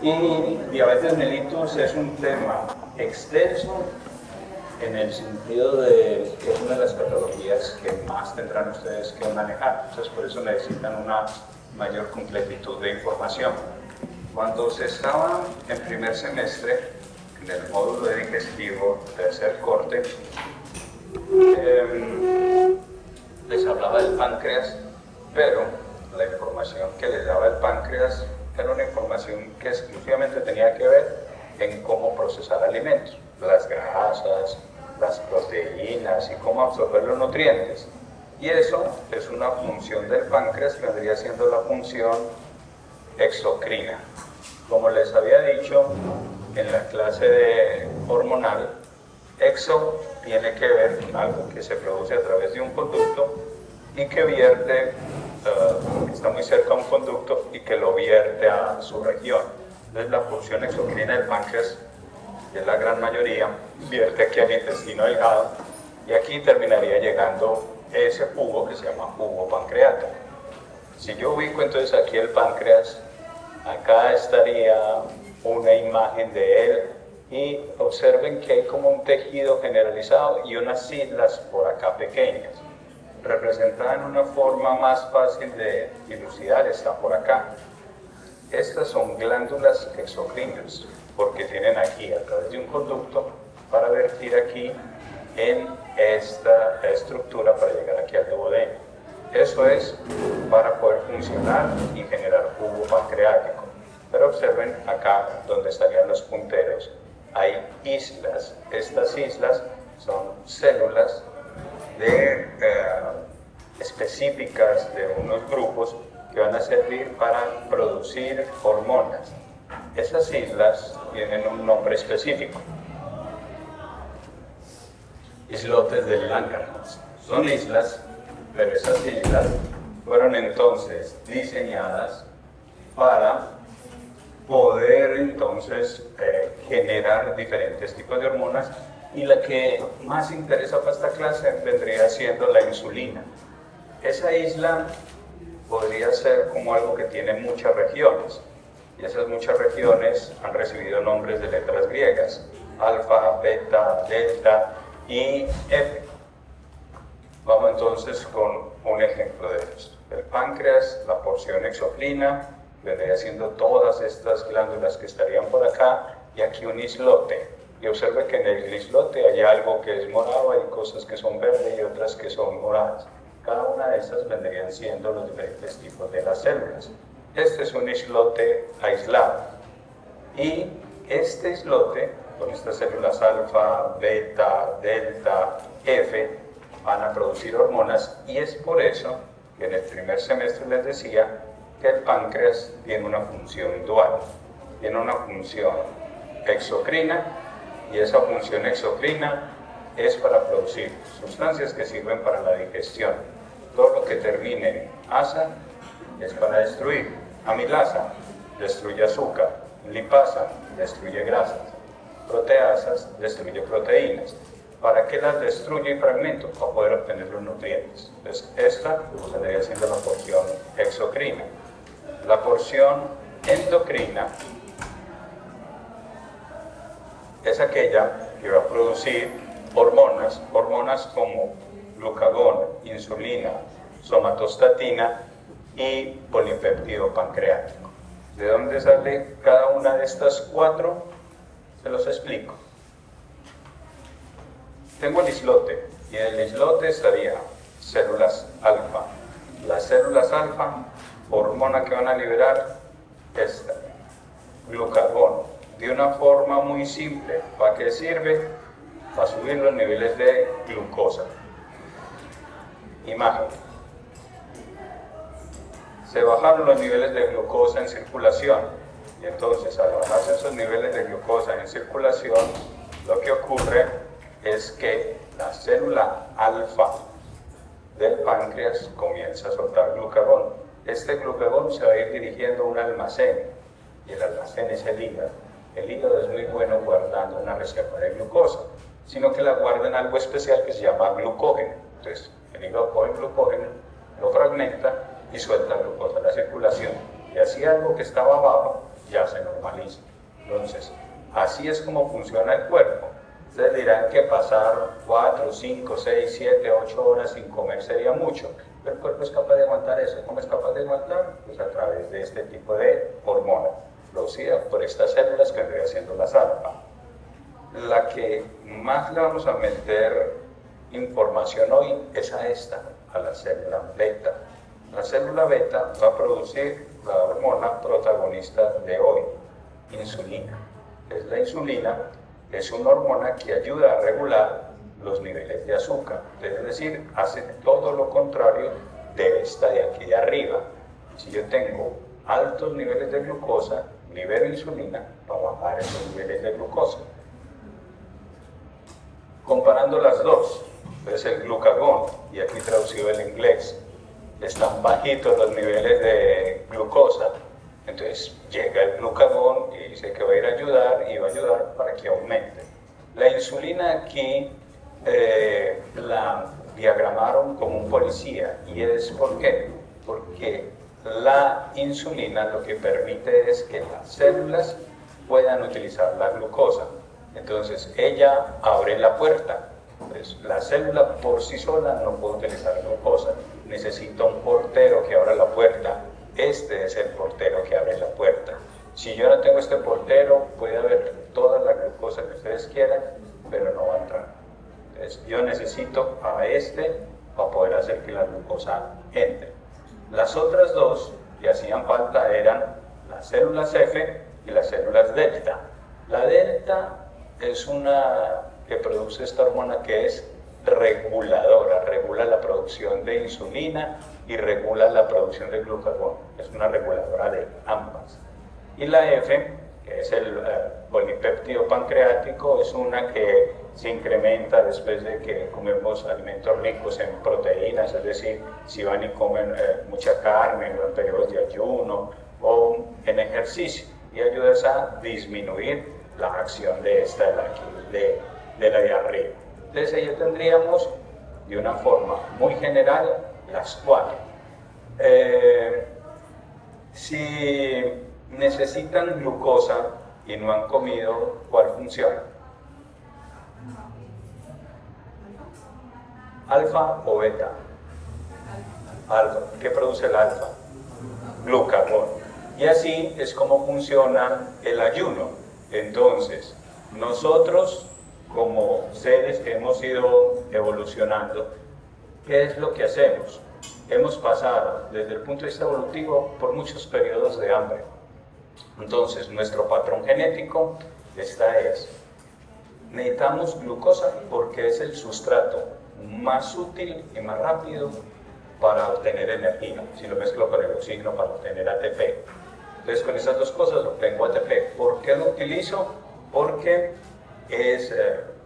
Y diabetes mellitus es un tema extenso en el sentido de que es una de las patologías que más tendrán ustedes que manejar. Entonces, por eso necesitan una mayor completitud de información. Cuando se estaba en primer semestre, en el módulo de digestivo, tercer corte, les hablaba del páncreas, pero la información que les daba el páncreas era una información que exclusivamente tenía que ver en cómo procesar alimentos, las grasas, las proteínas y cómo absorber los nutrientes. Y eso es una función del páncreas que vendría siendo la función exocrina. Como les había dicho en la clase de hormonal, exo tiene que ver con algo que se produce a través de un conducto y que vierte, está muy cerca a un conducto y que lo vierte a su región. Entonces la función exocrina del páncreas, que es la gran mayoría, vierte aquí al intestino delgado y aquí terminaría llegando ese jugo que se llama jugo pancreático. Si yo ubico entonces aquí el páncreas, acá estaría una imagen de él y observen que hay como un tejido generalizado y unas islas por acá pequeñas. Representada en una forma más fácil de dilucidar está por acá. Estas son glándulas exocrinas porque tienen aquí a través de un conducto para vertir aquí en esta estructura para llegar aquí al duodeno. Eso es para poder funcionar y generar jugo pancreático. Pero observen acá donde estarían los punteros, hay islas. Estas islas son células específicas de unos grupos que van a servir para producir hormonas. Esas islas tienen un nombre específico. Islotes de Langerhans. Son islas, pero esas islas fueron entonces diseñadas para poder entonces generar diferentes tipos de hormonas y la que más interesa para esta clase vendría siendo la insulina. Esa isla podría ser como algo que tiene muchas regiones y esas muchas regiones han recibido nombres de letras griegas, alfa, beta, delta y F. Vamos entonces con un ejemplo de esto. El páncreas, la porción exocrina, vendría siendo todas estas glándulas que estarían por acá y aquí un islote. Y observe que en el islote hay algo que es morado, hay cosas que son verdes y otras que son moradas. Cada una de estas vendrían siendo los diferentes tipos de las células. Este es un islote aislado. Y este islote, con estas células alfa, beta, delta, F, van a producir hormonas y es por eso que en el primer semestre les decía que el páncreas tiene una función dual. Tiene una función exocrina y esa función exocrina es para producir sustancias que sirven para la digestión. Todo lo que termine en asa es para destruir. Amilasa destruye azúcar, lipasa destruye grasas, proteasas destruye proteínas. ¿Para qué las destruye y fragmento? Para poder obtener los nutrientes. Entonces, esta vendría siendo la porción exocrina. La porción endocrina es aquella que va a producir hormonas como glucagón, insulina, somatostatina y polipéptido pancreático. ¿De dónde sale cada una de estas cuatro? Se los explico. Tengo el islote y en el islote estaría células alfa. Las células alfa, hormona que van a liberar esta, glucagón, de una forma muy simple. ¿Para qué sirve? Para subir los niveles de glucosa. Imagen. Se bajaron los niveles de glucosa en circulación y entonces al bajarse esos niveles de glucosa en circulación, lo que ocurre es que la célula alfa del páncreas comienza a soltar glucagón. Este glucagón se va a ir dirigiendo a un almacén y el almacén es el hígado. El hígado es muy bueno guardando una reserva de glucosa, sino que la guarda en algo especial que se llama glucógeno. Entonces, el hígado coge glucógeno, lo fragmenta y suelta glucosa a la circulación. Y así algo que estaba abajo ya se normaliza. Entonces, así es como funciona el cuerpo. Ustedes dirán que pasar 4, 5, 6, 7, 8 horas sin comer sería mucho, pero el cuerpo es capaz de aguantar eso. ¿Cómo es capaz de aguantar? Pues a través de este tipo de hormona, producida por estas células que vendría siendo las alfa. La que más le vamos a meter información hoy es a esta, a la célula beta. La célula beta va a producir la hormona protagonista de hoy, insulina. Es la insulina, es una hormona que ayuda a regular los niveles de azúcar, es decir, hace todo lo contrario de esta de aquí de arriba. Si yo tengo altos niveles de glucosa, libero insulina para bajar esos niveles de glucosa. Comparando las dos, es el glucagón, y aquí traducido el inglés, están bajitos los niveles de glucosa, entonces llega el glucagón y dice que va a ir a ayudar y va a ayudar para que aumente. La insulina aquí la diagramaron como un policía, y es ¿por qué? Porque la insulina lo que permite es que las células puedan utilizar la glucosa. Entonces ella abre la puerta. Pues la célula por sí sola no puede utilizar glucosa, necesita un portero que abra la puerta. Este es el portero que abre la puerta. Si yo no tengo este portero, puede haber toda la glucosa que ustedes quieran, pero no va a entrar. Entonces yo necesito a este para poder hacer que la glucosa entre. Las otras dos que hacían falta eran las células F y las células delta. La delta es una que produce esta hormona que es reguladora, regula la producción de insulina y regula la producción de glucagón, es una reguladora de ambas. Y la F, que es el polipéptido pancreático, es una que se incrementa después de que comemos alimentos ricos en proteínas, es decir, si van y comen mucha carne en periodos de ayuno o en ejercicio, y ayuda a disminuir la acción de esta de la de arriba. Entonces ahí tendríamos de una forma muy general las cuatro. Si necesitan glucosa y no han comido, ¿cuál funciona? ¿Alfa o beta? Alfa. ¿Qué produce el alfa? Glucagón. Y así es como funciona el ayuno. Entonces, nosotros como seres que hemos ido evolucionando, ¿qué es lo que hacemos? Hemos pasado, desde el punto de vista evolutivo, por muchos periodos de hambre. Entonces, nuestro patrón genético, necesitamos glucosa porque es el sustrato más útil y más rápido para obtener energía. Si lo mezclo con el oxígeno para obtener ATP. Entonces, con esas dos cosas obtengo ATP. ¿Por qué lo utilizo? Porque es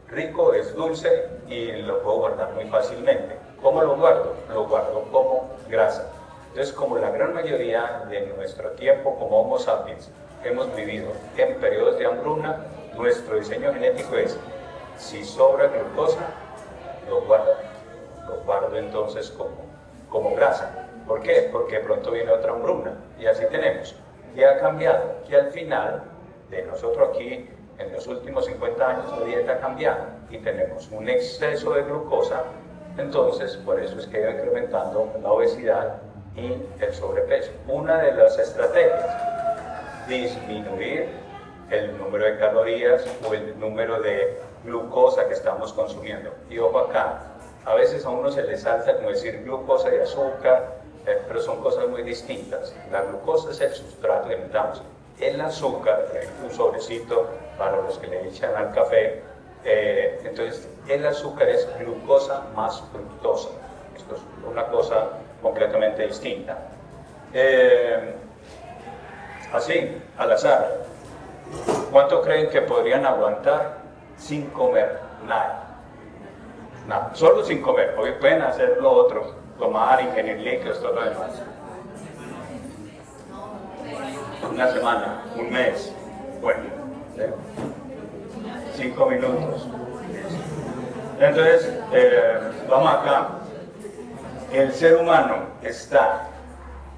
rico, es dulce y lo puedo guardar muy fácilmente. ¿Cómo lo guardo? Lo guardo como grasa. Entonces, como la gran mayoría de nuestro tiempo como Homo sapiens hemos vivido en periodos de hambruna, nuestro diseño genético es, si sobra glucosa, lo guardo entonces como grasa. ¿Por qué? Porque pronto viene otra hambruna y así tenemos. ¿Qué ha cambiado? Que al final de nosotros aquí, en los últimos 50 años, la dieta ha cambiado y tenemos un exceso de glucosa. Entonces, por eso es que va incrementando la obesidad y el sobrepeso. Una de las estrategias, disminuir el número de calorías o el número de glucosa que estamos consumiendo. Y ojo acá, a veces a uno se le salta como decir glucosa y azúcar, pero son cosas muy distintas. La glucosa es el sustrato que necesitamos. El azúcar, un sobrecito para los que le echan al café, entonces el azúcar es glucosa más fructosa. Esto es una cosa completamente distinta. Así, al azar, ¿cuánto creen que podrían aguantar sin comer nada? Nada, solo sin comer. Hoy pueden hacer lo otro, tomar, ingerir líquidos, todo lo demás. Una semana, un mes, bueno, ¿sí? 5 minutos. Entonces, vamos acá. El ser humano está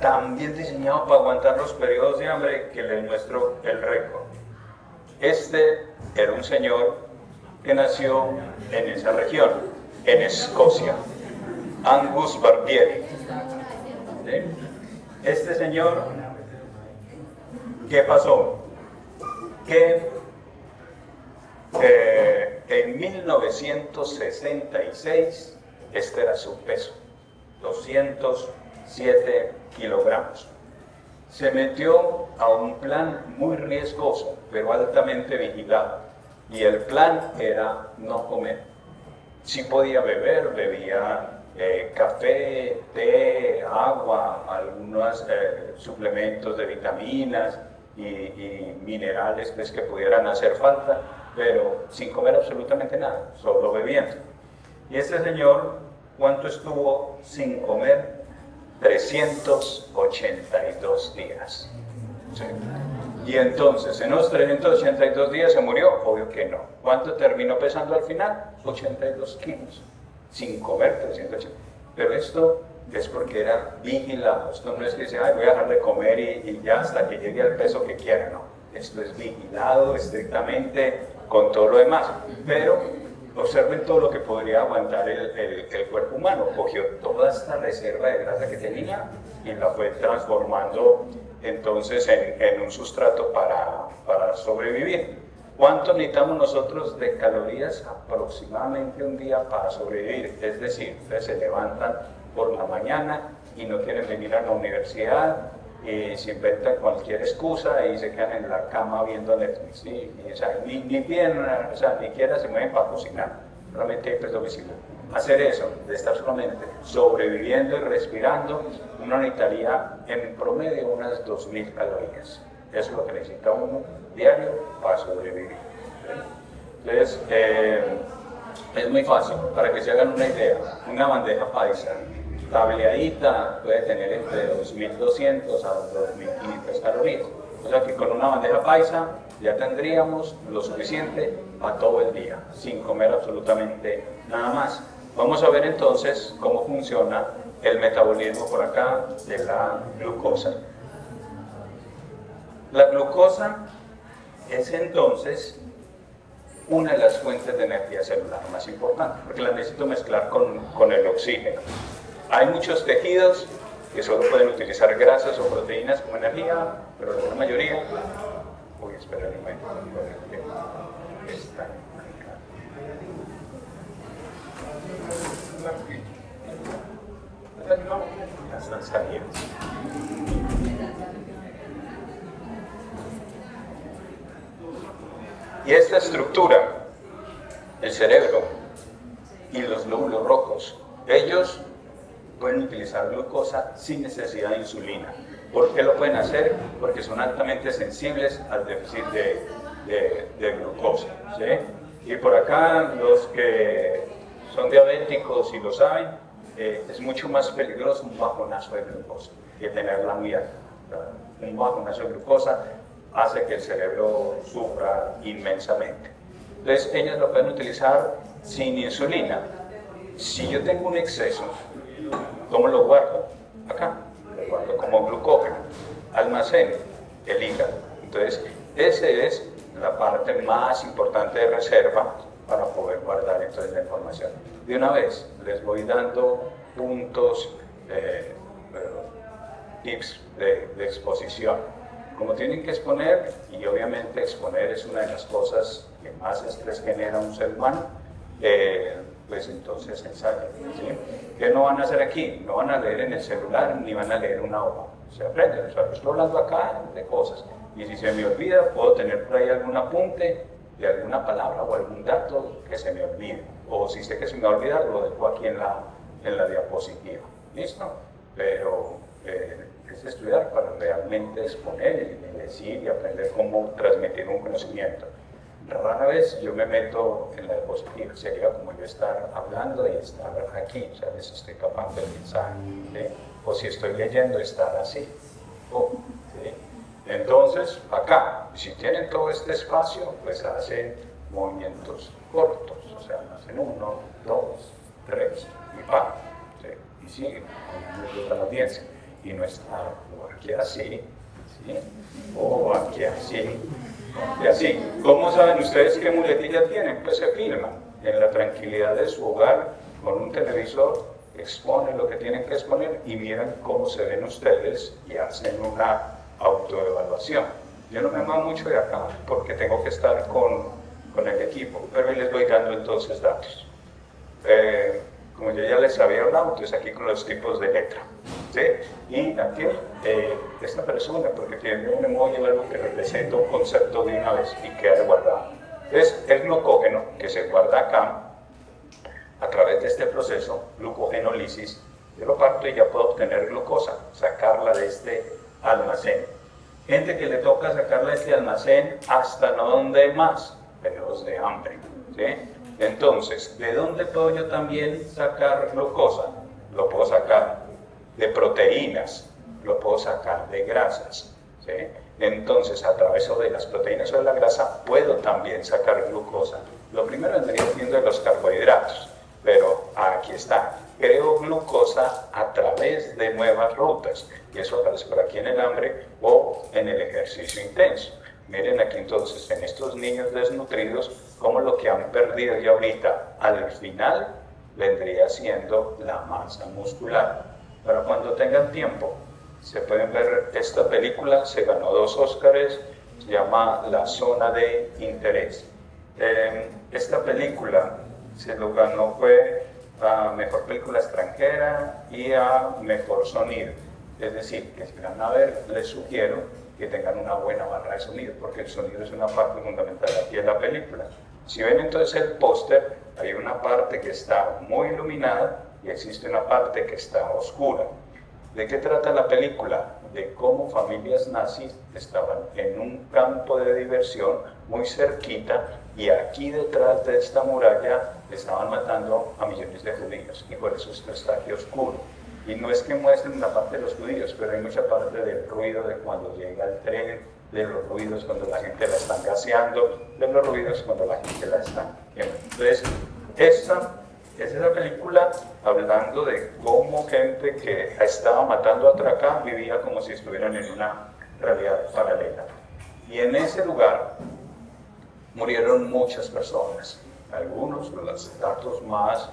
también diseñado para aguantar los periodos de hambre, que les muestro el récord. Este era un señor que nació en esa región, en Escocia, Angus Barbieri. ¿Sí? Este señor, ¿qué pasó? Que en 1966, este era su peso, 207 kilogramos. Se metió a un plan muy riesgoso, pero altamente vigilado. Y el plan era no comer. Sí podía beber, bebía café, té, agua, algunos suplementos de vitaminas y minerales pues, que pudieran hacer falta, pero sin comer absolutamente nada, solo bebiendo. Y este señor, ¿cuánto estuvo sin comer? 382 días. ¿Sí? Y entonces, en los 382 días se murió, obvio que no. ¿Cuánto terminó pesando al final? 82 kilos. Sin comer 380. Pero esto es porque era vigilado. Esto no es que dice, ay, voy a dejar de comer y ya hasta que llegue al peso que quiera, no. Esto es vigilado estrictamente con todo lo demás. Pero observen todo lo que podría aguantar el cuerpo humano. Cogió toda esta reserva de grasa que tenía y la fue transformando entonces en un sustrato para sobrevivir. ¿Cuánto necesitamos nosotros de calorías aproximadamente un día para sobrevivir? Es decir, ustedes se levantan por la mañana y no quieren venir a la universidad y se inventan cualquier excusa y se quedan en la cama viendo Netflix. ¿Sí? O sea, ni siquiera se mueven para cocinar, solamente hay domicilio. Hacer eso, de estar solamente sobreviviendo y respirando, uno necesitaría en promedio unas 2.000 calorías. Eso es lo que necesita uno diario para sobrevivir. Entonces, es muy fácil, para que se hagan una idea. Una bandeja paisa, tableadita, puede tener entre 2.200 a 2.500 calorías. O sea que con una bandeja paisa ya tendríamos lo suficiente para todo el día, sin comer absolutamente nada más. Vamos a ver entonces cómo funciona el metabolismo por acá de la glucosa. La glucosa es entonces una de las fuentes de energía celular más importantes, porque la necesito mezclar con el oxígeno. Hay muchos tejidos que solo pueden utilizar grasas o proteínas como energía, pero la gran mayoría... Uy, espera un momento. Ya están saliendo. Y esta estructura, el cerebro y los glóbulos rojos, ellos pueden utilizar glucosa sin necesidad de insulina. ¿Por qué lo pueden hacer? Porque son altamente sensibles al déficit de glucosa. ¿Sí? Y por acá, los que son diabéticos y lo saben, es mucho más peligroso un bajonazo de glucosa que tenerla muy alta. Un bajonazo de glucosa hace que el cerebro sufra inmensamente. Entonces, ellos lo pueden utilizar sin insulina. Si yo tengo un exceso, ¿cómo lo guardo? Acá, lo guardo como glucógeno, almacén, el hígado. Entonces, esa es la parte más importante de reserva para poder guardar entonces la información. De una vez, les voy dando puntos, tips de exposición. Como tienen que exponer, y obviamente exponer es una de las cosas que más estrés genera un ser humano, pues entonces ensayen. ¿Sí? ¿Qué no van a hacer aquí? No van a leer en el celular ni van a leer una hoja. Se aprenden. O sea, estoy hablando acá de cosas. Y si se me olvida, puedo tener por ahí algún apunte de alguna palabra o algún dato que se me olvide. O si sé que se me va a olvidar, lo dejo aquí en la diapositiva. ¿Listo? Pero es estudiar para realmente exponer y decir y aprender cómo transmitir un conocimiento. Rara vez yo me meto en la diapositiva, sería como yo estar hablando y estar aquí, o sea, si estoy capaz de pensar, ¿sí? O si estoy leyendo, estar así. ¿Sí? Entonces, acá, si tienen todo este espacio, pues hacen movimientos cortos, o sea, hacen 1, 2, 3 y pa, ¿sí? Y siguen con la audiencia. y no está o aquí así, ¿sí? O aquí así, y así. ¿Cómo saben ustedes qué muletilla tienen? Pues se filman en la tranquilidad de su hogar con un televisor, exponen lo que tienen que exponer y miran cómo se ven ustedes y hacen una autoevaluación. Yo no me muevo mucho de acá porque tengo que estar con el equipo, pero ahí les voy dando entonces datos. Como yo ya les había hablado, entonces aquí con los tipos de letra, ¿sí? Y aquí esta persona, porque tiene un emoji o algo que representa un concepto de una vez y queda guardado. Entonces el glucógeno que se guarda acá, a través de este proceso, glucogenólisis, yo lo parto y ya puedo obtener glucosa, sacarla de este almacén. Gente que le toca sacarla de este almacén hasta no donde más, periodos de hambre, ¿sí? Entonces, ¿de dónde puedo yo también sacar glucosa? Lo puedo sacar de proteínas, lo puedo sacar de grasas, ¿sí? Entonces, a través de las proteínas o de la grasa, puedo también sacar glucosa. Lo primero vendría siendo de los carbohidratos, pero aquí está. Creo glucosa a través de nuevas rutas, y eso aparece por aquí en el hambre o en el ejercicio intenso. Miren aquí entonces, en estos niños desnutridos, como lo que han perdido ya ahorita, al final, vendría siendo la masa muscular. Pero cuando tengan tiempo, se pueden ver esta película, se ganó 2 Óscares, se llama La Zona de Interés. Esta película se lo ganó, fue a Mejor Película Extranjera y a Mejor Sonido. Es decir, que si van a ver, les sugiero que tengan una buena barra de sonido, porque el sonido es una parte fundamental aquí en la película. Si ven entonces el póster, hay una parte que está muy iluminada y existe una parte que está oscura. ¿De qué trata la película? De cómo familias nazis estaban en un campo de diversión muy cerquita y aquí detrás de esta muralla estaban matando a millones de judíos y por eso esto está aquí oscuro. Y no es que muestren la parte de los judíos, pero hay mucha parte del ruido de cuando llega el tren, de los ruidos cuando la gente la está gaseando, de los ruidos cuando la gente la está quemando. Entonces, esta es la película hablando de cómo gente que estaba matando a otra acá vivía como si estuvieran en una realidad paralela. Y en ese lugar murieron muchas personas. Algunos, los datos más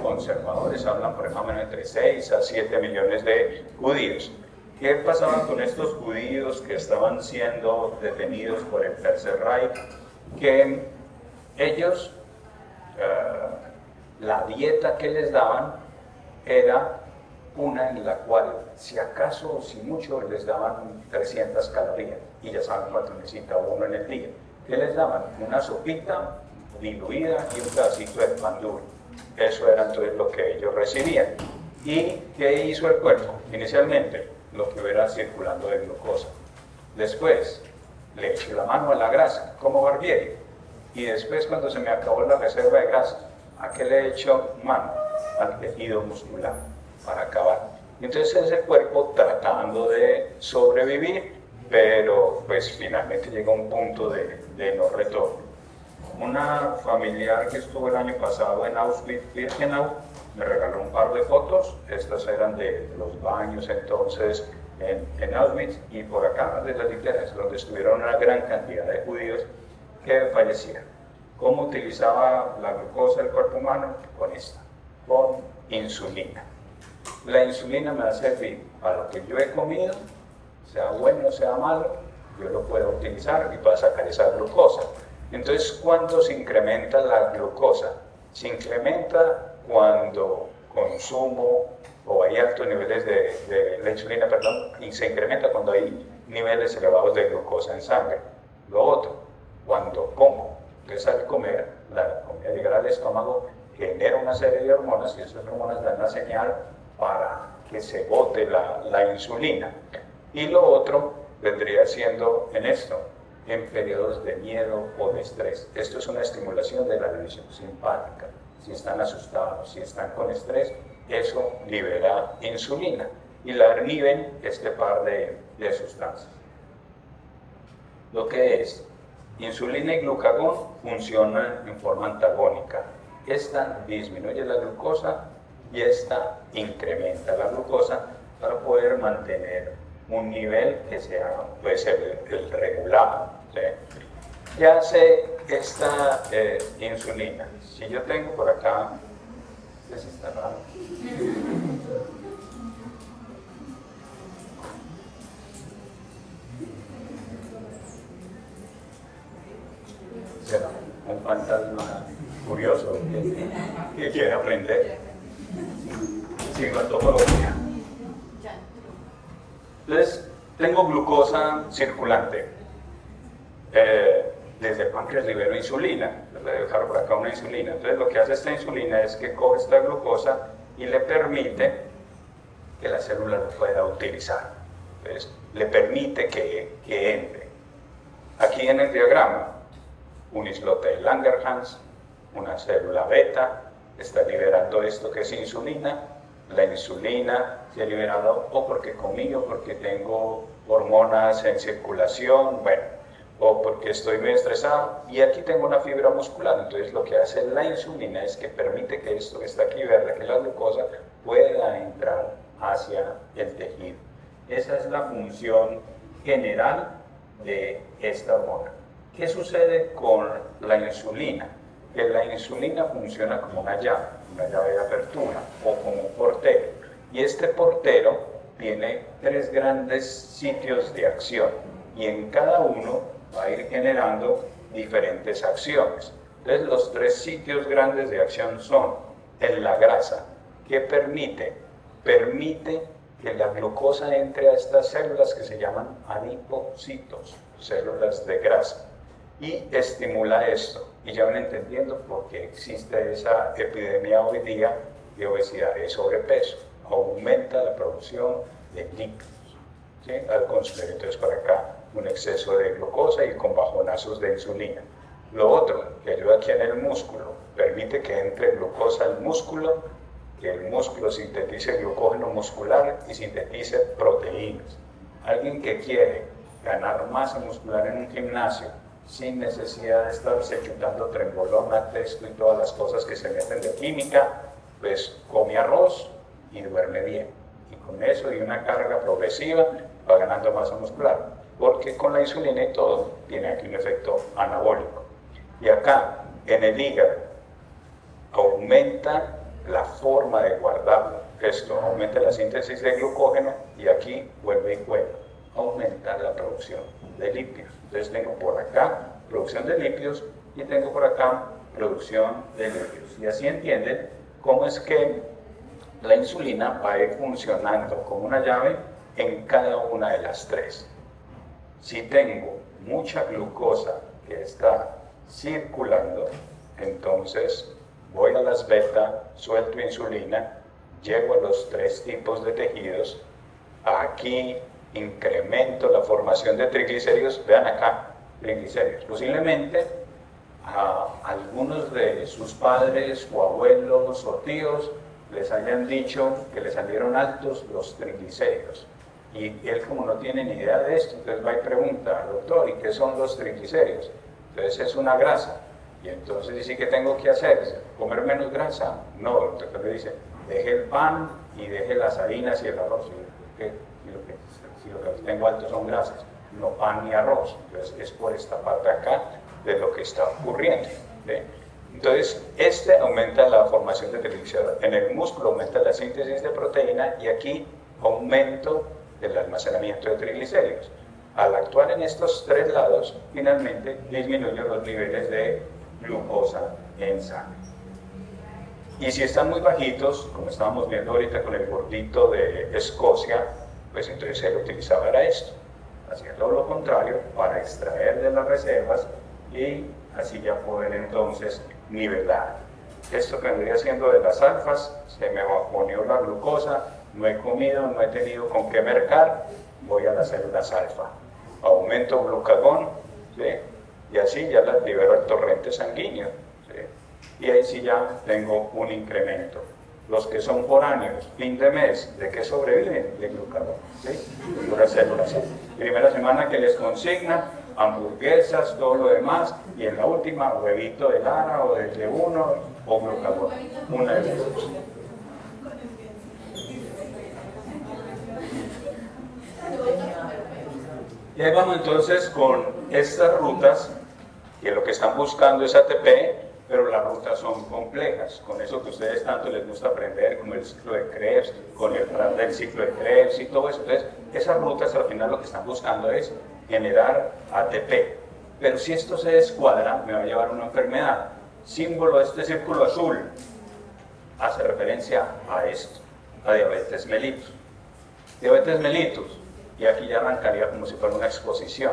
conservadores, hablan por ejemplo entre 6 a 7 millones de judíos. ¿Qué pasaba con estos judíos que estaban siendo detenidos por el Tercer Reich? Que ellos, la dieta que les daban era una en la cual, si acaso o si mucho, les daban 300 calorías, y ya saben cuánto necesita uno en el día. ¿Qué les daban? Una sopita diluida y un pedacito de pan duro. Eso era entonces lo que ellos recibían. ¿Y qué hizo el cuerpo? Inicialmente, lo que hubiera circulando de glucosa. Después, le eché la mano a la grasa, como Barbieri. Y después, cuando se me acabó la reserva de grasa, ¿a qué le he hecho mano? Al tejido muscular, para acabar. Entonces ese cuerpo tratando de sobrevivir, pero pues finalmente llega a un punto de no retorno. Una familiar que estuvo el año pasado en Auschwitz-Birkenau me regaló un par de fotos. Estas eran de los baños entonces en Auschwitz, y por acá de las literas, donde estuvieron una gran cantidad de judíos que fallecían. ¿Cómo utilizaba la glucosa del cuerpo humano? Con esta, con insulina. La insulina me va a servir para lo que yo he comido, sea bueno o sea malo, yo lo puedo utilizar y para sacar esa glucosa. Entonces, ¿cuándo se incrementa la glucosa? Se incrementa cuando consumo o hay altos niveles de la insulina, y se incrementa cuando hay niveles elevados de glucosa en sangre. Lo otro, cuando como. Entonces, al comer, la comida llegará al estómago, genera una serie de hormonas y esas hormonas dan la señal para que se bote la insulina. Y lo otro vendría siendo en esto, en periodos de miedo o de estrés. Esto es una estimulación de la división simpática. Si están asustados, si están con estrés, eso libera insulina y la inhiben este par de sustancias. Lo que es insulina y glucagón funcionan en forma antagónica. Esta disminuye la glucosa y esta incrementa la glucosa, para poder mantener un nivel que sea pues, el regular. ¿Sí? ¿Qué hace esta insulina? Si yo tengo por acá, ¿qué se está raro? ¿Será un fantasma curioso que quiere aprender? Psicotopología. Entonces, tengo glucosa circulante. Desde el páncreas libero insulina. Les voy a dejar por acá una insulina. Entonces, lo que hace esta insulina es que coge esta glucosa y le permite que la célula lo pueda utilizar. Entonces, le permite que entre. Aquí en el diagrama, un islote de Langerhans, una célula beta, está liberando esto que es insulina. La insulina se ha liberado o porque comí o porque tengo hormonas en circulación, bueno, o porque estoy muy estresado. Y aquí tengo una fibra muscular. Entonces lo que hace la insulina es que permite que esto que está aquí verde, que es la glucosa, pueda entrar hacia el tejido. Esa es la función general de esta hormona. ¿Qué sucede con la insulina? Que la insulina funciona como una llave de apertura o como un portero. Y este portero tiene 3 grandes sitios de acción y en cada uno va a ir generando diferentes acciones. Entonces los 3 sitios grandes de acción son en la grasa. ¿Qué permite? Permite que la glucosa entre a estas células que se llaman adipocitos, células de grasa, y estimula esto. Y ya van entendiendo por qué existe esa epidemia hoy día de obesidad y sobrepeso. Aumenta la producción de lípidos, ¿sí? Al consumir entonces por acá un exceso de glucosa y con bajonazos de insulina. Lo otro, que ayuda aquí en el músculo, permite que entre glucosa al músculo, que el músculo sintetice glucógeno muscular y sintetice proteínas. Alguien que quiere ganar masa muscular en un gimnasio sin necesidad de estarse chutando trembolona, texto y todas las cosas que se meten de química, pues come arroz y duerme bien. Y con eso y una carga progresiva va ganando masa muscular, porque con la insulina y todo tiene aquí un efecto anabólico. Y acá, en el hígado, aumenta la forma de guardarlo. Esto aumenta la síntesis de glucógeno y aquí vuelve y juega. Aumenta la producción de lípidos. Entonces tengo por acá producción de lípidos y tengo por acá producción de lípidos. Y así entienden cómo es que la insulina va a ir funcionando como una llave en cada una de las 3. Si tengo mucha glucosa que está circulando, entonces voy a las beta, suelto insulina, llego a los 3 tipos de tejidos, aquí incremento la formación de triglicéridos. Vean acá, triglicéridos. Posiblemente a algunos de sus padres o abuelos o tíos les hayan dicho que le salieron altos los triglicéridos. Y él, como no tiene ni idea de esto, entonces va y pregunta, doctor, ¿y qué son los triglicéridos? Entonces es una grasa. Y entonces dice, ¿qué tengo que hacer? Dice, ¿comer menos grasa? No, el doctor le dice, deje el pan y deje las harinas y el arroz. Si lo que tengo alto son grasas, no pan ni arroz. Entonces es por esta parte acá de lo que está ocurriendo. ¿Sí? Entonces, este aumenta la formación de triglicéridos. En el músculo aumenta la síntesis de proteína y aquí aumento del almacenamiento de triglicéridos. Al actuar en estos 3 lados, finalmente disminuyen los niveles de glucosa en sangre. Y si están muy bajitos, como estábamos viendo ahorita con el gordito de Escocia, pues entonces él utilizaba era esto, haciendo lo contrario para extraer de las reservas y así ya poder entonces nivelar. Esto que vendría siendo de las alfas, se me bajoneó la glucosa, no he comido, no he tenido con qué mercar, voy a las células alfa, aumento glucagón, ¿sí? Y así ya las libero al torrente sanguíneo, ¿sí? Y ahí sí ya tengo un incremento. Los que son foráneos, fin de mes, ¿de qué sobreviven? De glucagón, ¿sí? De puras células. Primera semana que les consignan hamburguesas, todo lo demás, y en la última, huevito de Lara o de uno o glucagón, una de las dos. Y ahí vamos entonces con estas rutas, que lo que están buscando es ATP, pero las rutas son complejas, con eso que a ustedes tanto les gusta aprender, como el ciclo de Krebs, con el plan del ciclo de Krebs y todo eso. Entonces, esas rutas al final lo que están buscando es generar ATP. Pero si esto se descuadra, me va a llevar a una enfermedad. Símbolo de este círculo azul hace referencia a esto, a diabetes mellitus. Diabetes mellitus, y aquí ya arrancaría como si fuera una exposición.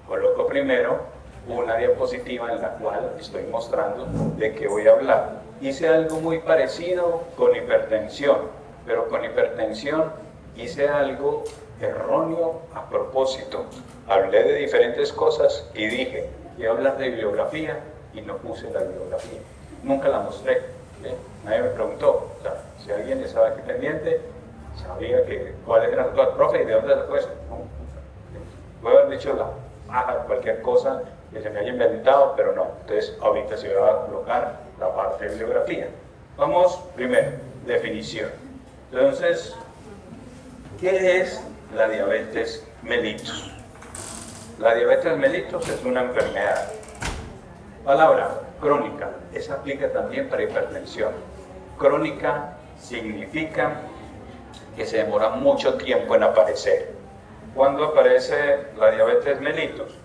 Coloco primero una diapositiva en la cual estoy mostrando de qué voy a hablar. Hice algo muy parecido con hipertensión, pero con hipertensión hice algo erróneo a propósito. Hablé de diferentes cosas y dije, quiero hablar de bibliografía y no puse la bibliografía. Nunca la mostré. ¿Sí? Nadie me preguntó. O sea, si alguien estaba aquí pendiente, sabía que cuáles eran las profe y de dónde sacó eso. No. Puedo haber dicho cualquier cosa que se me haya inventado, pero no. Entonces, ahorita se va a colocar la parte de bibliografía. Vamos primero, definición. Entonces, ¿qué es la diabetes mellitus? La diabetes mellitus es una enfermedad. Palabra, crónica. Esa aplica también para hipertensión. Crónica significa que se demora mucho tiempo en aparecer. ¿Cuándo aparece la diabetes mellitus?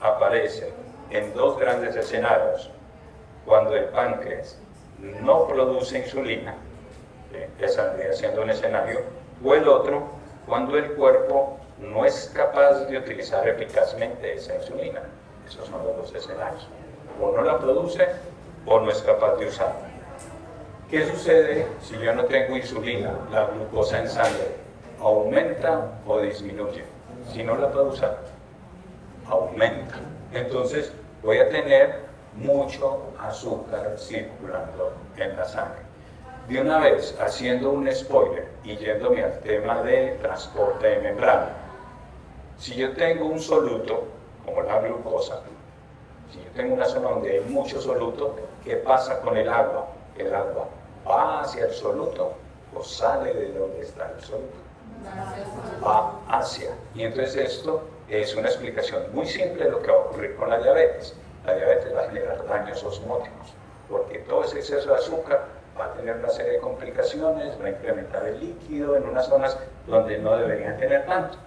Aparece en dos grandes escenarios. Cuando el páncreas no produce insulina, esa vendría siendo un escenario, o el otro, cuando el cuerpo no es capaz de utilizar eficazmente esa insulina. Esos son los dos escenarios. O no la produce o no es capaz de usarla. ¿Qué sucede si yo no tengo insulina? La glucosa en sangre aumenta o disminuye. Si no la puedo usar, aumenta. Entonces voy a tener mucho azúcar circulando en la sangre. De una vez, haciendo un spoiler y yéndome al tema de transporte de membrana, si yo tengo un soluto, como la glucosa, si yo tengo una zona donde hay mucho soluto, ¿qué pasa con el agua? El agua va hacia el soluto o sale de donde está el soluto. Va hacia. Y entonces esto es una explicación muy simple de lo que va a ocurrir con la diabetes. La diabetes va a generar daños osmóticos, porque todo ese exceso de azúcar va a tener una serie de complicaciones, va a incrementar el líquido en unas zonas donde no deberían tener tanto.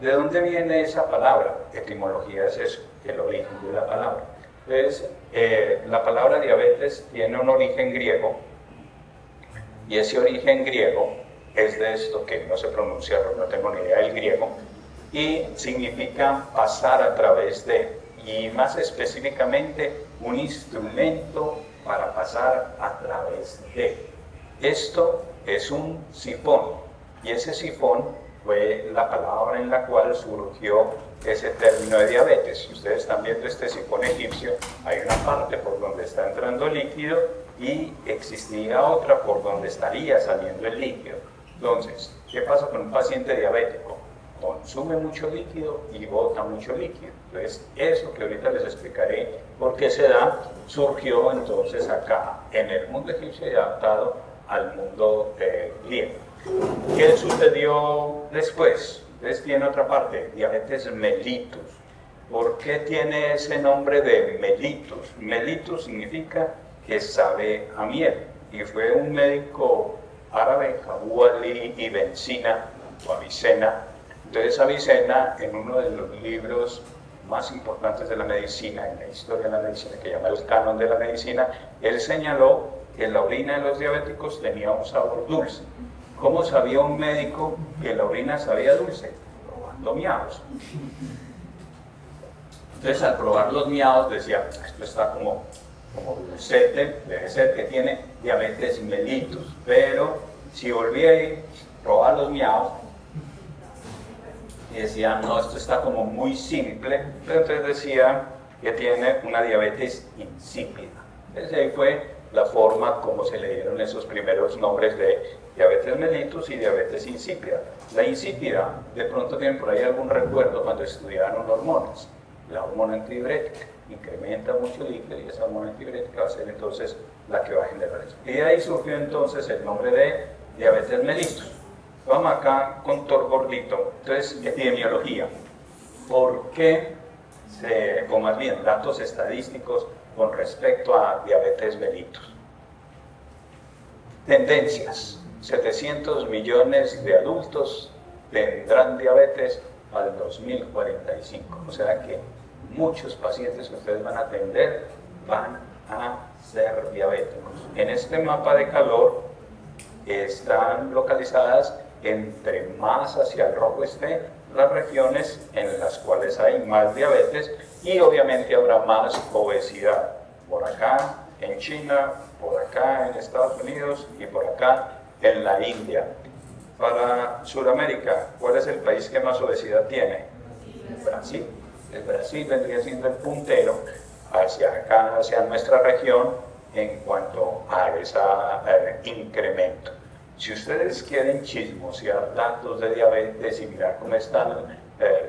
¿De dónde viene esa palabra? Etimología es eso, el origen de la palabra. Entonces, la palabra diabetes tiene un origen griego, y ese origen griego es de esto que no se pronuncia, no tengo ni idea del griego, y significa pasar a través de, y más específicamente, un instrumento para pasar a través de. Esto es un sifón, y ese sifón fue la palabra en la cual surgió ese término de diabetes. Si ustedes están viendo este sifón egipcio, hay una parte por donde está entrando el líquido y existía otra por donde estaría saliendo el líquido. Entonces, ¿qué pasa con un paciente diabético? Consume mucho líquido y bota mucho líquido. Entonces, eso que ahorita les explicaré por qué se da, surgió entonces acá, en el mundo egipcio y adaptado al mundo griego. ¿Qué sucedió después? Entonces tiene otra parte, diabetes mellitus. ¿Por qué tiene ese nombre de mellitus? Mellitus significa que sabe a miel. Y fue un médico árabe, Abu Ali Ibn Sina, o Avicena. Entonces Avicena, en uno de los libros más importantes de la medicina, en la historia de la medicina, que llama el Canon de la Medicina, él señaló que la orina de los diabéticos tenía un sabor dulce. ¿Cómo sabía un médico que la orina sabía dulce? Probando miados. Entonces, al probar los miados, decía, esto está como dulcete, debe ser que tiene diabetes mellitus. Pero si volvía a probar los miados, y decía, no, esto está como muy simple, pero entonces decía que tiene una diabetes insípida. Entonces ahí fue la forma como se le dieron esos primeros nombres de diabetes mellitus y diabetes insípida. La insípida, de pronto tienen por ahí algún recuerdo cuando estudiaron hormonas. La hormona antidiurética incrementa mucho el líquido y esa hormona antidiurética va a ser entonces la que va a generar eso. Y de ahí surgió entonces el nombre de diabetes mellitus. Vamos acá con Thor Gordito. Entonces, epidemiología. ¿Por qué, o más bien datos estadísticos con respecto a diabetes mellitus? Tendencias: 700 millones de adultos tendrán diabetes al 2045. O sea que muchos pacientes que ustedes van a atender van a ser diabéticos. En este mapa de calor están localizadas, entre más hacia el rojo esté, las regiones en las cuales hay más diabetes, y obviamente habrá más obesidad. Por acá en China, por acá en Estados Unidos y por acá en la India. Para Sudamérica, ¿cuál es el país que más obesidad tiene? Brasil. El Brasil vendría siendo el puntero hacia acá, hacia nuestra región, en cuanto a ese incremento. Si ustedes quieren chismosear datos de diabetes y mirar cómo está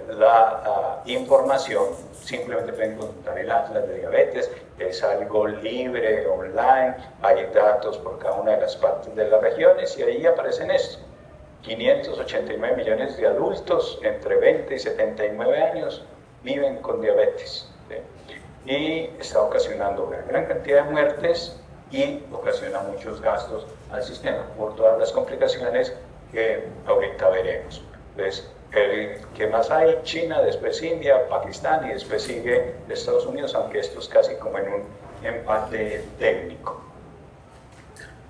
la información, simplemente pueden consultar el Atlas de Diabetes. Es algo libre, online, hay datos por cada una de las partes de las regiones y ahí aparecen esto. 589 millones de adultos entre 20 y 79 años viven con diabetes, ¿sí? Y está ocasionando una gran cantidad de muertes y ocasiona muchos gastos al sistema por todas las complicaciones que ahorita veremos. Entonces, ¿qué más hay? China, después India, Pakistán y después sigue Estados Unidos, aunque esto es casi como en un empate técnico.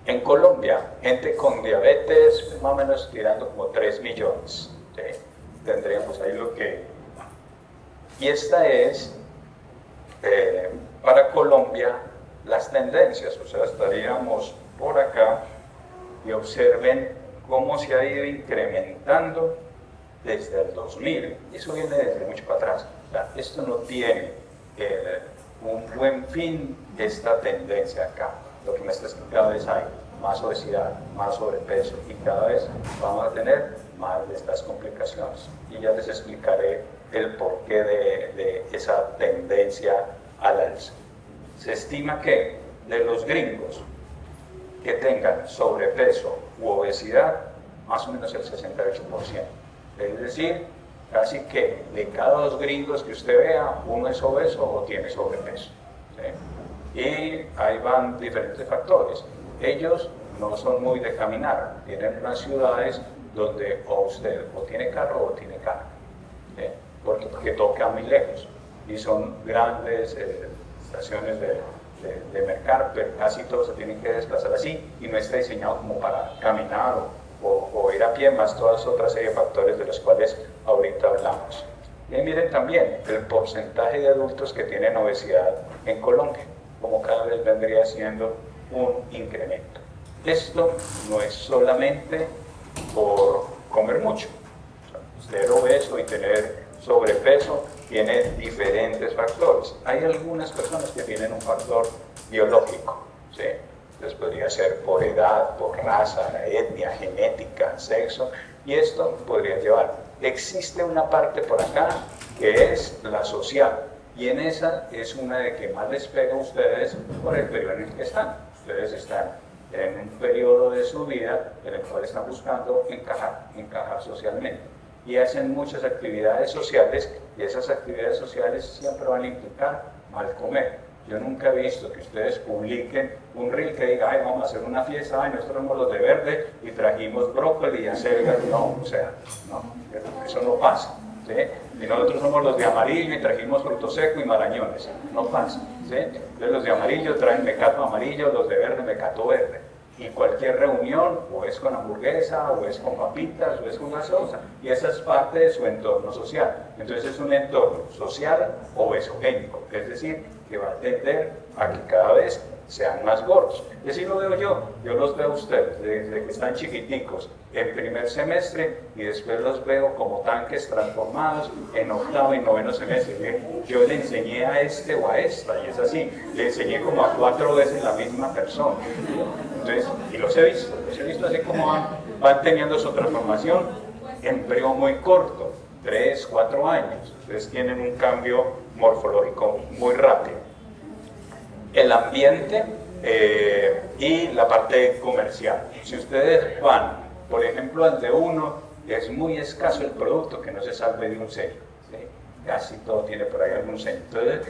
En Colombia, gente con diabetes, más o menos tirando como 3 millones. ¿Sí? Tendríamos ahí lo que... Y esta es, para Colombia, las tendencias. O sea, estaríamos por acá y observen cómo se ha ido incrementando desde el 2000. Eso viene desde mucho para atrás. O sea, esto no tiene un buen fin, esta tendencia acá. Lo que me está explicando, cada vez hay más obesidad, más sobrepeso y cada vez vamos a tener más de estas complicaciones. Y ya les explicaré el porqué de esa tendencia al alza. Se estima que de los gringos que tengan sobrepeso u obesidad, más o menos el 68%. Es decir, casi que de cada 2 gringos que usted vea, uno es obeso o tiene sobrepeso. ¿Sí? Y ahí van diferentes factores. Ellos no son muy de caminar, tienen unas ciudades donde o usted o tiene carro o tiene carro, ¿sí? Porque toca muy lejos y son grandes estaciones de mercado, pero casi todos se tienen que desplazar así y no está diseñado como para caminar o ir a pie, más todas otras serie de factores de los cuales ahorita hablamos. Y miren también el porcentaje de adultos que tienen obesidad en Colombia, como cada vez vendría siendo un incremento. Esto no es solamente por comer mucho. O sea, ser obeso y tener sobrepeso tiene diferentes factores. Hay algunas personas que tienen un factor biológico, ¿sí? Entonces podría ser por edad, por raza, etnia, genética, sexo, y esto podría llevar. Existe una parte por acá que es la social, y en esa es una de que más les pega a ustedes por el periodo en el que están. Ustedes están en un periodo de su vida en el cual están buscando encajar socialmente. Y hacen muchas actividades sociales, y esas actividades sociales siempre van a implicar mal comer. Yo nunca he visto que ustedes publiquen un reel que diga, ay, vamos a hacer una fiesta, ay, nosotros somos los de verde y trajimos brócoli y acelgas. No, o sea, no, eso no pasa, ¿sí? Y nosotros somos los de amarillo y trajimos fruto seco y marañones. No pasa, ¿sí? Entonces los de amarillo traen mecato amarillo, los de verde mecato verde. Y cualquier reunión, o es con hamburguesa, o es con papitas, o es con gaseosa. Y esa es parte de su entorno social. Entonces es un entorno social obesogénico, es decir, que va a tender a que cada vez sean más gordos. Y así lo veo yo los veo a ustedes desde que están chiquiticos en primer semestre y después los veo como tanques transformados en octavo y noveno semestre. Yo le enseñé a este o a esta y es así, le enseñé como a 4 veces la misma persona. Entonces, y los he visto así como van teniendo su transformación en periodo muy corto, 3, 4 años. Entonces tienen un cambio morfológico muy rápido. El ambiente y la parte comercial. Si ustedes van, por ejemplo, al de uno, es muy escaso el producto que no se salve de un sello, ¿sí? casi todo tiene por ahí algún sello. Entonces,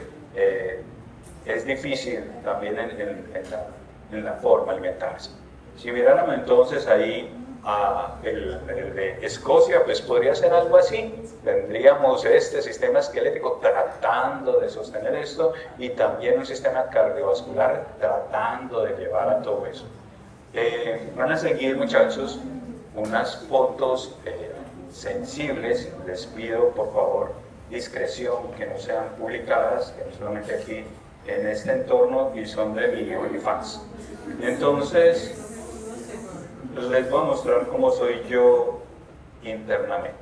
es difícil también en la forma alimentarse. Si miráramos entonces ahí el de Escocia, pues podría ser algo así. Tendríamos este sistema esquelético tratando de sostener esto y también un sistema cardiovascular tratando de llevar a todo eso. Van a seguir, muchachos, unas fotos sensibles. Les pido, por favor, discreción, que no sean publicadas, que no solamente aquí en este entorno, y son de mi OnlyFans. Entonces, les voy a mostrar cómo soy yo internamente.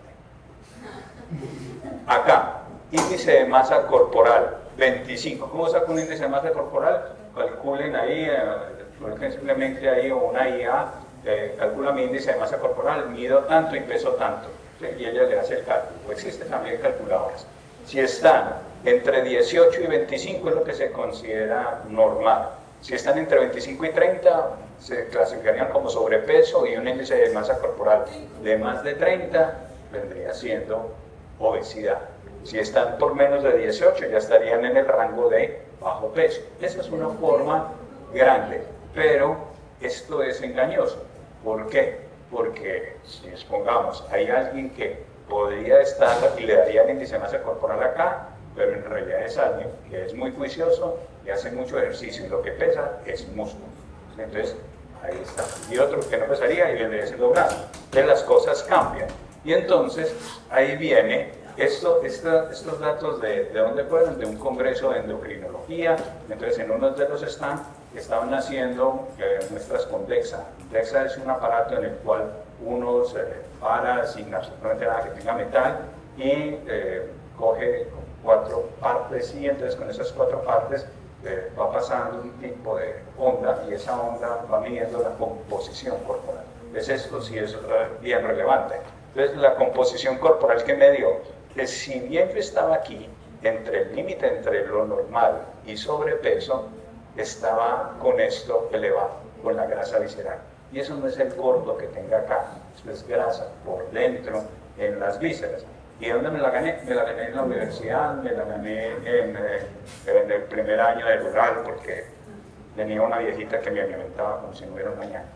Acá, índice de masa corporal, 25. ¿Cómo saco un índice de masa corporal? Calculen ahí, coloquen simplemente ahí una IA, calcula mi índice de masa corporal, mido tanto y peso tanto. ¿Sí? Y ella le hace el cálculo. Existen también calculadoras. Si están entre 18 y 25 es lo que se considera normal. Si están entre 25 y 30, se clasificarían como sobrepeso, y un índice de masa corporal de más de 30 vendría siendo obesidad. Si están por menos de 18, ya estarían en el rango de bajo peso. Esa es una forma grande, pero esto es engañoso. ¿Por qué? Porque si supongamos, hay alguien que podría estar y le daría el índice de masa corporal acá, pero en realidad es alguien que es muy juicioso y hace mucho ejercicio y lo que pesa es músculo. Entonces, ahí está. Y otro que no pesaría y vendría siendo grande. Entonces las cosas cambian. Y entonces ahí viene estos datos de dónde fueron, de un congreso de endocrinología. Entonces en uno de los stands estaban haciendo muestras con DEXA. DEXA es un aparato en el cual uno se para sin absolutamente nada que tenga metal y coge 4 partes, y entonces con esas 4 partes va pasando un tipo de onda, y esa onda va midiendo la composición corporal. Entonces esto sí es bien relevante. Entonces la composición corporal que me dio, que si bien yo estaba aquí, entre el límite entre lo normal y sobrepeso, estaba con esto elevado, con la grasa visceral. Y eso no es el gordo que tenga acá, esto es grasa por dentro, en las vísceras. ¿Y dónde me la gané? Me la gané en la universidad, me la gané en el primer año de rural, porque tenía una viejita que me alimentaba como si no hubiera un mañana.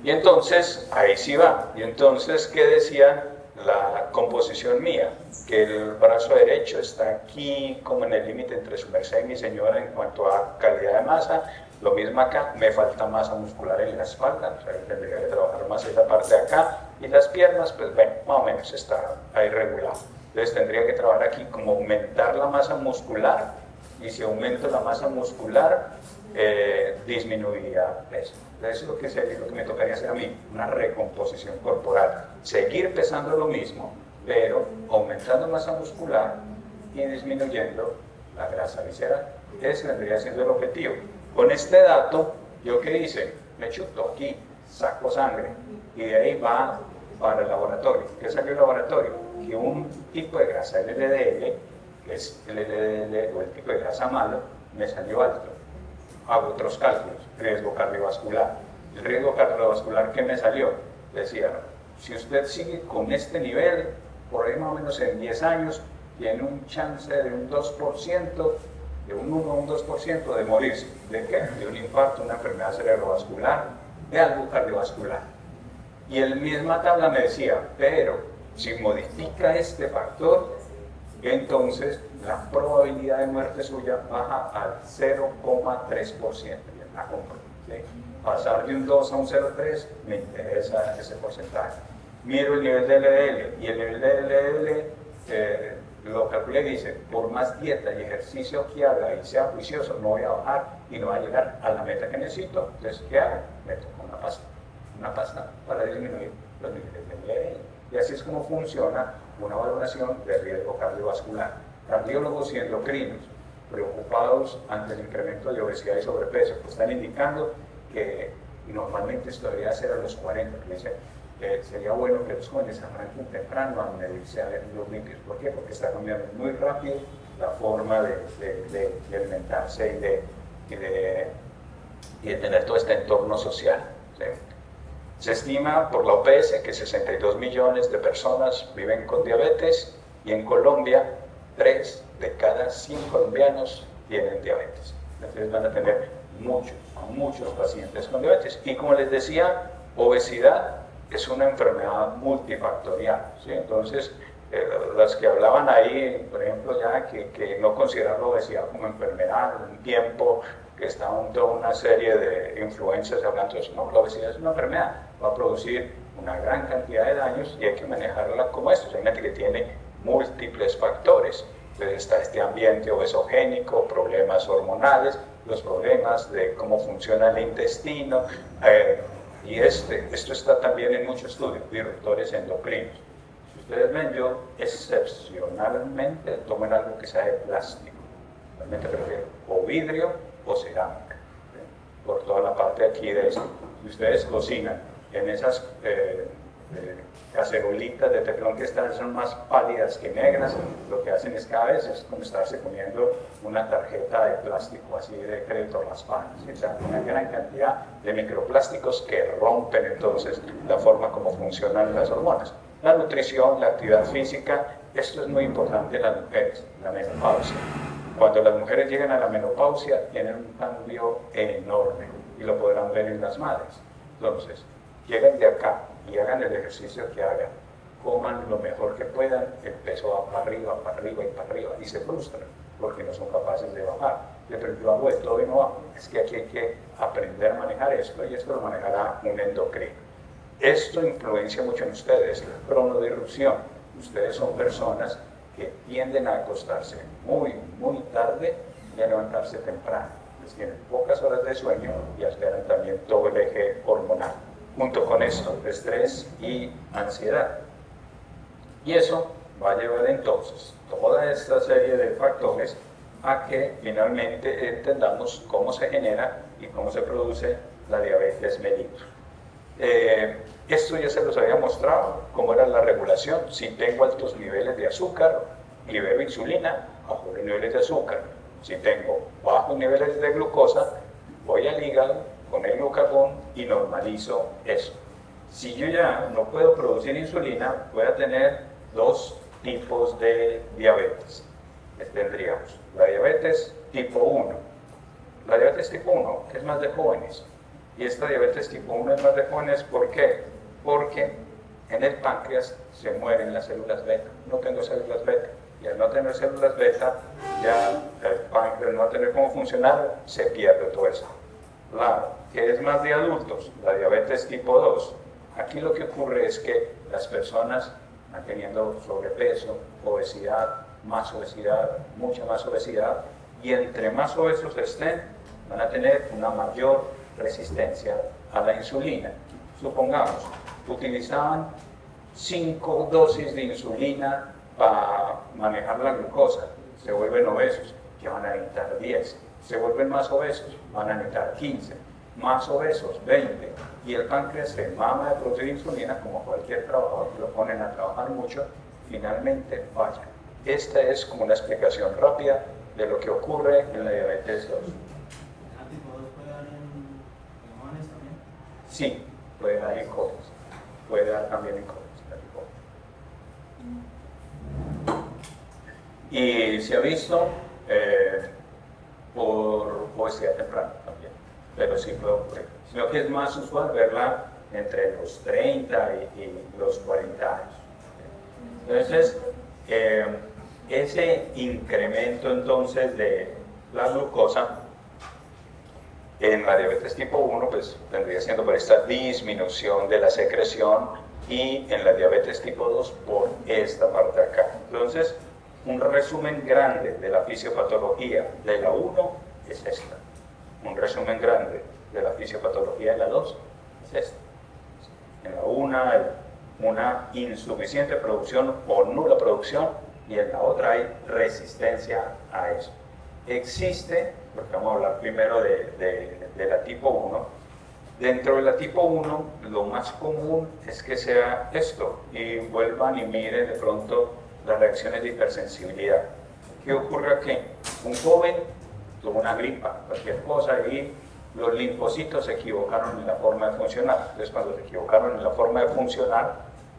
Y entonces, ahí sí va. Y entonces, ¿qué decía la composición mía? Que el brazo derecho está aquí, como en el límite entre su merced y mi señora en cuanto a calidad de masa. Lo mismo acá, me falta masa muscular en la espalda, o sea, tendría que trabajar más esa parte de acá. Y las piernas, pues bueno, más o menos está ahí regulado. Entonces tendría que trabajar aquí como aumentar la masa muscular, y si aumento la masa muscular, disminuiría peso. Entonces lo que me tocaría hacer a mí, una recomposición corporal. Seguir pesando lo mismo, pero aumentando masa muscular y disminuyendo la grasa visceral. Ese vendría siendo el objetivo. Con este dato, ¿yo qué hice? Me chuto aquí, saco sangre, y de ahí va para el laboratorio. ¿Qué salió el laboratorio? Que un tipo de grasa LDL, que es el LDL o el tipo de grasa malo, me salió alto. Hago otros cálculos, riesgo cardiovascular. El riesgo cardiovascular que me salió, decía, si usted sigue con este nivel, por ahí más o menos en 10 años, tiene un chance de un 2%, de un 1 o un 2% de morirse. ¿De qué? De un infarto, una enfermedad cerebrovascular, de algo cardiovascular. Y el misma tabla me decía, pero si modifica este factor, entonces la probabilidad de muerte suya baja al 0,3%. La compro. ¿Sí? Pasar de un 2 a un 0,3 me interesa ese porcentaje. Miro el nivel de LDL, y el nivel de LDL lo calculé y dice, por más dieta y ejercicio que haga y sea juicioso, no voy a bajar y no va a llegar a la meta que necesito. Entonces, ¿qué hago? Me tomo una pasta para disminuir los niveles de LDL. Y así es como funciona una valoración de riesgo cardiovascular. Cardiólogos y endocrinos preocupados ante el incremento de obesidad y sobrepeso, pues están indicando que normalmente esto debería ser a los 40, que dicen que sería bueno que los jóvenes arranquen temprano a medirse a ver los lípidos. ¿Por qué? Porque está cambiando muy rápido la forma de alimentarse y de tener todo este entorno social. ¿Sí? Se estima por la OPS que 62 millones de personas viven con diabetes Y en Colombia, 3 de cada 100 colombianos tienen diabetes. Entonces van a tener muchos pacientes con diabetes. Y como les decía, obesidad es una enfermedad multifactorial, ¿sí? Entonces, las que hablaban ahí, por ejemplo, ya que no consideran la obesidad como enfermedad, un tiempo que está toda una serie de influencias hablando de eso, no, la obesidad es una enfermedad, va a producir una gran cantidad de daños y hay que manejarla como esto. Hay gente que tiene múltiples factores. Entonces está este ambiente obesogénico, problemas hormonales, los problemas de cómo funciona el intestino, y esto está también en muchos estudios, disruptores endocrinos. Si ustedes ven, yo excepcionalmente tomen algo que sea de plástico, realmente prefiero o vidrio o cerámica, ¿sí? Por toda la parte aquí de esto. Si ustedes cocinan en esas cacerolitas de teflón que son más pálidas que negras, lo que hacen es cada vez es como estarse comiendo una tarjeta de plástico así de crédito raspado, ¿sí? O sea, una gran cantidad de microplásticos que rompen entonces la forma como funcionan las hormonas. La nutrición, la actividad física, esto es muy importante en las mujeres, la menopausia. Cuando las mujeres llegan a la menopausia tienen un cambio enorme y lo podrán ver en las madres. Entonces, lleguen de acá y hagan el ejercicio que hagan, coman lo mejor que puedan, el peso va para arriba y para arriba, y se frustran porque no son capaces de bajar. Pero yo hago de todo y no bajo. Es que aquí hay que aprender a manejar esto, y esto lo manejará un endocrino. Esto influencia mucho en ustedes, la cronodistrbución. Ustedes son personas que tienden a acostarse muy tarde y a levantarse temprano. Entonces tienen pocas horas de sueño y alteran también todo el eje hormonal. Junto con esto, estrés y ansiedad. Y eso va a llevar entonces toda esta serie de factores a que finalmente entendamos cómo se genera y cómo se produce la diabetes mellitus. Esto ya se los había mostrado, cómo era la regulación. Si tengo altos niveles de azúcar, libero insulina, bajo los niveles de azúcar. Si tengo bajos niveles de glucosa, voy al hígado con el glucagón y normalizo eso. Si yo ya no puedo producir insulina, voy a tener 2 tipos de diabetes. Tendríamos la diabetes tipo 1. La diabetes tipo 1 es más de jóvenes. Y esta diabetes tipo 1 es más de jóvenes, ¿por qué? Porque en el páncreas se mueren las células beta. No tengo células beta. Y al no tener células beta, ya el páncreas no va a tener cómo funcionar, se pierde todo eso. Claro, que es más de adultos, la diabetes tipo 2. Aquí lo que ocurre es que las personas van teniendo sobrepeso, obesidad, mucha más obesidad, y entre más obesos estén, van a tener una mayor resistencia a la insulina. Supongamos, utilizaban 5 dosis de insulina para manejar la glucosa, se vuelven obesos, ya van a necesitar 10. Se vuelven más obesos, van a necesitar 15. Más obesos, 20. Y el páncreas se mama de producir insulina, como cualquier trabajador que lo ponen a trabajar mucho, finalmente falla. Esta es como una explicación rápida de lo que ocurre en la diabetes 2. ¿El tipo 2 puede dar en pulmones también? Sí, puede dar en jóvenes. Puede dar también en jóvenes. Y se ha visto por obesidad temprana también, pero sí puede ocurrir. Sino que es más usual verla entre los 30 y los 40 años. Entonces, ese incremento entonces de la glucosa en la diabetes tipo 1 pues vendría siendo por esta disminución de la secreción, y en la diabetes tipo 2 por esta parte de acá. Entonces, un resumen grande de la fisiopatología de la 1 es esta. Un resumen grande de la fisiopatología de la 2 es esta. En la 1 hay una insuficiente producción o nula producción, y en la otra hay resistencia a eso. Existe, porque vamos a hablar primero de la tipo 1, dentro de la tipo 1 lo más común es que sea esto, y vuelvan y miren de pronto las reacciones de hipersensibilidad. ¿Qué ocurre aquí? Un joven tuvo una gripa, cualquier cosa, y los linfocitos se equivocaron en la forma de funcionar. Entonces, cuando se equivocaron en la forma de funcionar,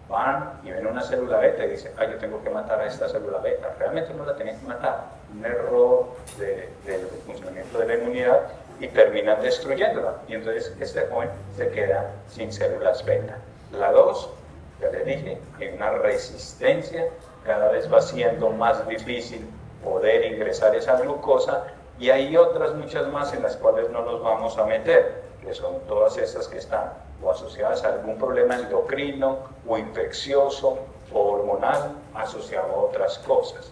van y ven una célula beta y dicen, yo tengo que matar a esta célula beta. Realmente no la tenían que matar, un error del funcionamiento de la inmunidad y terminan destruyéndola. Y entonces este joven se queda sin células beta. La 2, ya les dije, hay una resistencia, cada vez va siendo más difícil poder ingresar esa glucosa y hay otras muchas más en las cuales no nos vamos a meter, que son todas estas que están o asociadas a algún problema endocrino o infeccioso o hormonal asociado a otras cosas.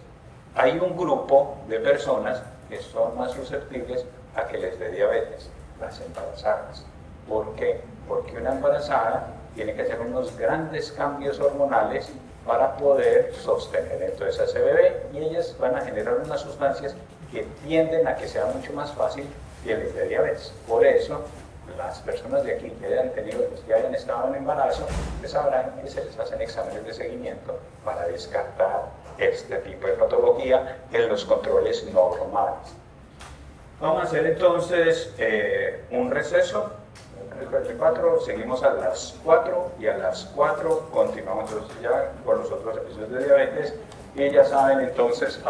Hay un grupo de personas que son más susceptibles a que les dé diabetes, las embarazadas. ¿Por qué? Porque una embarazada tiene que hacer unos grandes cambios hormonales para poder sostener entonces a ese bebé y ellas van a generar unas sustancias que tienden a que sea mucho más fácil que les dé diabetes. Por eso, las personas de aquí que hayan tenido, que hayan estado en embarazo, pues sabrán que se les hacen exámenes de seguimiento para descartar este tipo de patología en los controles normales. Vamos a hacer entonces un receso. 4, seguimos a las 4 y a las 4 continuamos entonces ya con los otros episodios de diabetes y ya saben entonces